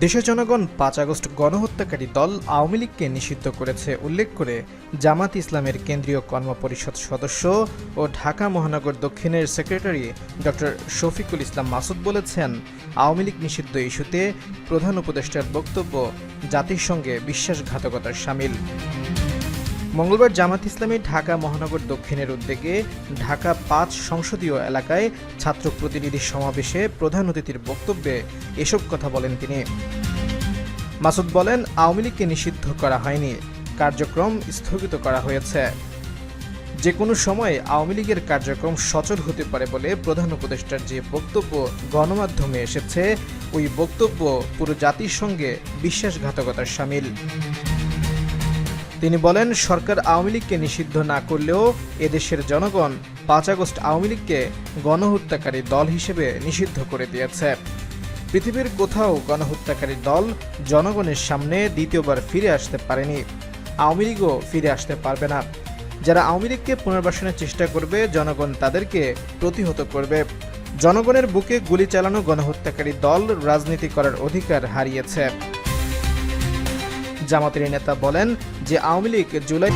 দেশের জনগণ ৫ আগস্ট গণহত্যাকারী দল আওয়ামী লীগকে নিষিদ্ধ করেছে উল্লেখ করে জামাত ইসলামের কেন্দ্রীয় কর্মপরিষদ সদস্য ও ঢাকা মহানগর দক্ষিণের সেক্রেটারি ডক্টর শফিকুল ইসলাম মাসুদ বলেছেন, আওয়ামী লীগ নিষিদ্ধ ইস্যুতে প্রধান উপদেষ্টার বক্তব্য জাতিসংঘে বিশ্বাসঘাতকতার শামিল। মঙ্গলবার জামাত ইসলামী ঢাকা মহানগর দক্ষিণের উদ্যোগে ঢাকা ৫ সংসদীয় এলাকায় ছাত্র প্রতিনিধি সমাবেশে প্রধান অতিথির বক্তব্যে এসব কথা বলেন তিনি। মাসুদ বলেন, আওয়ামী লীগকে নিষিদ্ধ করা হয়নি, কার্যক্রম স্থগিত করা হয়েছে। যে কোনো সময় আওয়ামী লীগের কার্যক্রম সচল হতে পারে বলে প্রধান উপদেষ্টার যে বক্তব্য গণমাধ্যমে এসেছে, ওই বক্তব্য পুরো জাতির সঙ্গে বিশ্বাসঘাতকতার শামিল। তিনি বলেন, সরকার আওয়ামী লীগকে নিষিদ্ধ না করলেও এদেশের জনগণ ৫ আগস্ট আওয়ামী লীগকে গণহত্যাকারী দল হিসেবে নিষিদ্ধ করে দিয়েছে। পৃথিবীর কোথাও গণহত্যাকারী দল জনগণের সামনে দ্বিতীয়বার ফিরে আসতে পারেনি, আওয়ামী লীগও ফিরে আসতে পারবে না। যারা আওয়ামী লীগকে পুনর্বাসনের চেষ্টা করবে, জনগণ তাদেরকে প্রতিহত করবে। জনগণের বুকে গুলি চালানো গণহত্যাকারী দল রাজনীতি করার অধিকার হারিয়েছে। জামাতের নেতা বলেন যে আওয়ামী লীগ জুলাই